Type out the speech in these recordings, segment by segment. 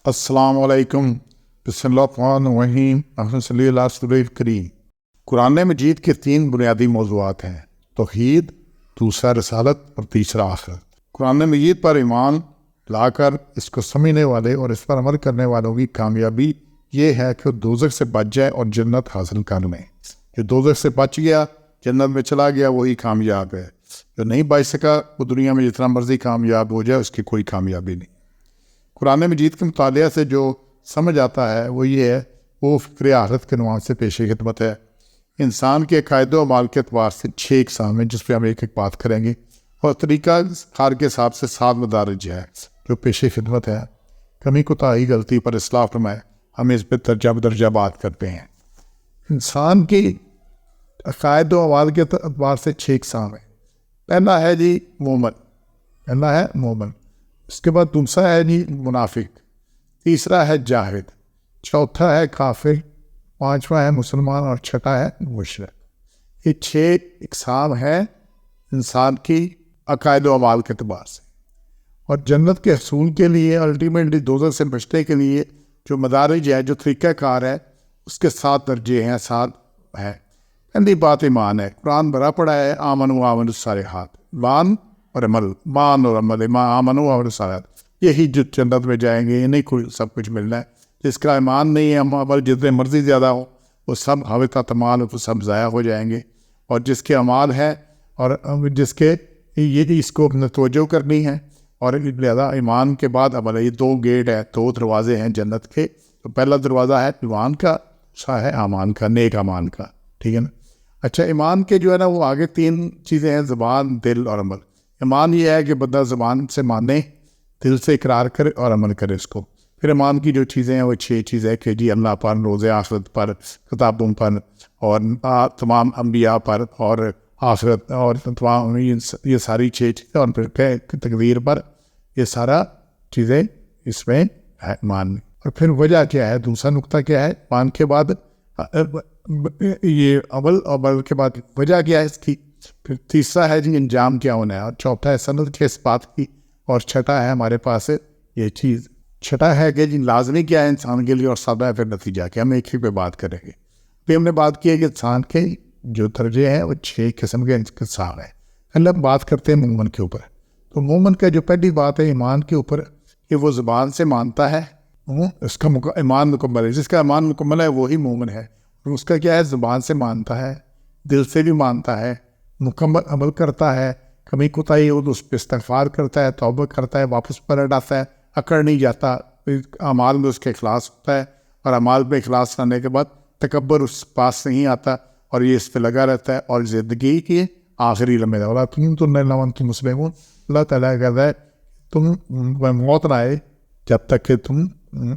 السلام علیکم، بسم اللہ الرحمن الرحیم، اللہم صلی علی رسول کریم۔ قرآن مجید کے 3 بنیادی موضوعات ہیں: توحید، دوسرا رسالت اور تیسرا آخرت۔ قرآن مجید پر ایمان لا کر اس کو سمجھنے والے اور اس پر عمل کرنے والوں کی کامیابی یہ ہے کہ وہ دوزخ سے بچ جائے اور جنت حاصل کر لیں۔ جو دوزخ سے بچ گیا، جنت میں چلا گیا، وہی کامیاب ہے۔ جو نہیں بچ سکا، وہ دنیا میں جتنا مرضی کامیاب ہو جائے، اس کی کوئی کامیابی نہیں۔ قرآن مجید کے مطالعہ سے جو سمجھ آتا ہے وہ یہ ہے، وہ فکر آخرت کے عنوان سے پیش خدمت ہے۔ انسان کے عقائد و اعمال کے اعتبار سے 6 اقسام ہیں، جس پہ ہم ایک ایک بات کریں گے، اور طریقہ کار کے حساب سے 7 مدارج ہے جو پیش خدمت ہے۔ کمی کوتاہی غلطی پر اصلاح فرمائے، ہم اس پہ درجہ بدرجہ بات کرتے ہیں۔ انسان کی عقائد و اعمال کے اعتبار سے 6 اقسام ہیں۔ پہلا ہے جی مومن، پہلا ہے مومن، اس کے بعد دوسرا ہے جی منافق، تیسرا ہے جاہد، چوتھا ہے کافر، پانچواں ہے مسلمان اور چھٹا ہے مشرک۔ یہ 6 اقسام ہیں انسان کی عقائد و اعمال کے اعتبار سے۔ اور جنت کے حصول کے لیے، الٹیمیٹلی دوزخ سے بچنے کے لیے جو مدارج ہے، جو طریقہ کار ہے، اس کے 7 درجے ہیں، 7 ہے۔ پہلی بات ایمان ہے۔ قرآن بھرا پڑا ہے آمن و الصالحات، ایمان اور عمل، مان اور عمل، آمن و الصالحات، یہی جو جنت میں جائیں گے، انہیں کوئی سب کچھ ملنا ہے۔ جس کا ایمان نہیں ہے، عمل جتنے مرضی زیادہ ہو، وہ سب حویطہ تمال، وہ سب ضائع ہو جائیں گے۔ اور جس کے اعمال ہے اور جس کے یہ اس کو اپنے توجہ کرنی ہے، اور لہذا ایمان کے بعد عمل ہے۔ یہ 2 گیٹ ہے، 2 دروازے ہیں جنت کے۔ تو پہلا دروازہ ہے ایمان کا، دوسرا ہے اعمال کا، نیک اعمال کا، ٹھیک ہے نا۔ اچھا، ایمان کے جو ہے نا وہ آگے 3 چیزیں ہیں: زبان، دل اور عمل۔ ایمان یہ ہے کہ بندہ زبان سے مانے، دل سے اقرار کرے اور عمل کرے اس کو۔ پھر ایمان کی جو چیزیں ہیں وہ 6 چیزیں کہ جی اللہ پر، روز آخرت پر، کتابوں پر، اور تمام انبیاء پر، اور آخرت، اور تمام یہ ساری 6 چیزیں، اور پھر تقدیر پر۔ یہ سارا چیزیں اس میں ہے ایمان میں۔ اور پھر وجہ کیا ہے، دوسرا نقطہ کیا ہے ایمان کے بعد؟ یہ عمل کے بعد وجہ کیا ہے اس کی؟ پھر تیسرا ہے جی انجام کیا ہونا ہے، اور چوتھا ہے سند کے اس بات کی، اور چھٹا ہے ہمارے پاس یہ چیز، چھٹا ہے کہ جی لازمی کیا ہے انسان کے لیے، اور سادہ ہے پھر نتیجہ کیا۔ ہم ایک ہی پہ بات کریں گے۔ پھر ہم نے بات کی ہے کہ انسان کے جو درجے ہیں وہ 6 قسم کے انقسام ہیں۔ پہلے ہم بات کرتے ہیں مومن کے اوپر۔ تو مومن کا جو پہلی بات ہے ایمان کے اوپر، کہ وہ زبان سے مانتا ہے، اس کا ایمان مکمل ہے۔ جس کا ایمان مکمل ہے وہی مومن ہے۔ اور اس کا کیا ہے، زبان سے مانتا ہے، دل سے بھی مانتا ہے، مکمل عمل کرتا ہے، کمی کوتاہی ہو تو اس پہ استغفار کرتا ہے، توبہ کرتا ہے، واپس پلٹ آتا ہے، اکڑ نہیں جاتا، اعمال میں اس کے اخلاص ہوتا ہے، اور اعمال میں اخلاص آنے کے بعد تکبر اس پاس نہیں آتا، اور یہ اس پہ لگا رہتا ہے۔ اور زندگی کی آخری لمحے تم مسلمون، اللہ تعالیٰ کہتا ہے تم موت نہ آئے جب تک کہ تم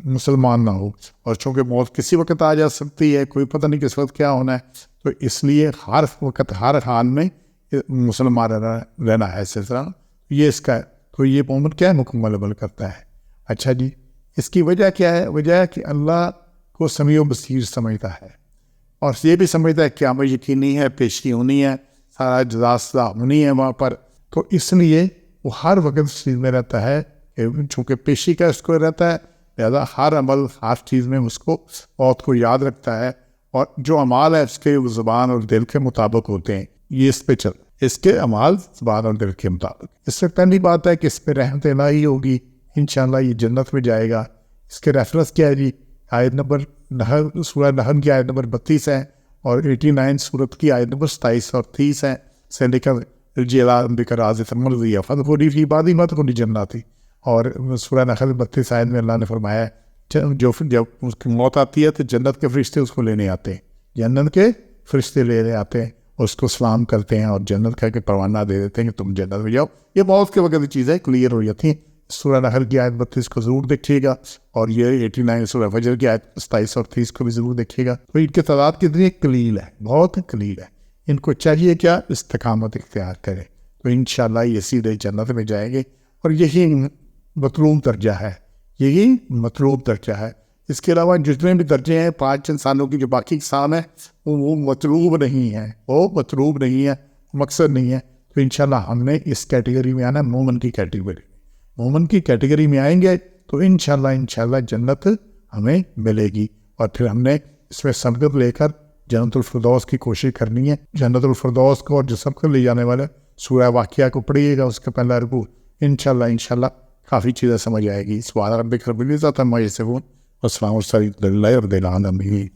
مسلمان نہ ہو۔ اور چونکہ موت کسی وقت آ جا سکتی ہے، کوئی پتہ نہیں کس وقت کیا ہونا ہے، تو اس لیے ہر وقت، ہر حال میں مسلمان رہنا ہے سلسلہ، یہ اس کا ہے۔ تو یہ مومن کیا ہے، مکمل عمل کرتا ہے۔ اچھا جی، اس کی وجہ کیا ہے؟ وجہ ہے کہ اللہ کو سمیع و بصیر سمجھتا ہے، اور یہ بھی سمجھتا ہے کہ قیامت یقینی ہے، پیشی ہونی ہے، سارا جزا سزا ہونی ہے وہاں پر۔ تو اس لیے وہ ہر وقت اس چیز میں رہتا ہے کہ چونکہ پیشی کا اس کو رہتا ہے، لہذا ہر عمل، ہر چیز میں اس کو موت کو یاد رکھتا ہے، اور جو اعمال ہے اس کے زبان اور دل کے مطابق ہوتے ہیں۔ یہ اس پہ اس کے اعمال زبان اور دل کے مطابق۔ اس سے پہلی بات ہے کہ اس پہ رحمت الہی ہوگی، انشاءاللہ یہ جنت میں جائے گا۔ اس کے ریفرنس کیا ہے جی؟ آیت نمبر نحل، سورہ نحل کی آیت نمبر 32 ہے، اور 89 سورت کی آیت نمبر 27 اور 30 ہے۔ سے لکھا فی بادی مت کو جناتی، اور سورہ نحل 32 آیت میں اللہ نے فرمایا ہے جب اس کی موت آتی ہے تو جنت کے فرشتے اس کو لینے آتے ہیں، جنت کے فرشتے لینے آتے ہیں، اس کو سلام کرتے ہیں، اور جنت کا کہ پروانہ دے دیتے ہیں کہ تم جنت میں جاؤ۔ یہ موت کے وقت چیزیں کلیئر ہو جاتی ہیں۔ سورہ نحل کی آیت 32 کو ضرور دیکھیے گا، اور یہ 89 سورہ فجر کی آیت 27 اور 30 کو بھی ضرور دیکھیے گا۔ تو ان کی تعداد کتنی قلیل ہے، بہت قلیل ہے۔ ان کو چاہیے کیا، استقامت اختیار کرے، تو انشاءاللہ یہ سیدھے جنت میں جائیں گے۔ اور یہی مطلوب درجہ ہے، یہی مطلوب درجہ ہے۔ اس کے علاوہ جتنے بھی درجے ہیں 5 انسانوں کی جو باقی اقسام ہیں وہ مطلوب نہیں ہیں، وہ مطلوب نہیں ہے، مقصد نہیں ہے۔ تو انشاءاللہ ہم نے اس کیٹیگری میں آنا، مومن کی کیٹیگری۔ مومن کی کیٹیگری میں آئیں گے تو انشاءاللہ جنت ہمیں ملے گی، اور پھر ہم نے اس میں سبقت لے کر جنت الفردوس کی کوشش کرنی ہے۔ جنت الفردوس کو اور جو سبقت لے جانے والا سورہ واقعہ کو پڑھیے گا، اس کا پہلا رکوع، انشاءاللہ کافی چیزیں سمجھ آئے گی۔ سبحان ربک رب العزت عما یصفون، والسلام علی المرسلین، والحمد للہ رب العالمین۔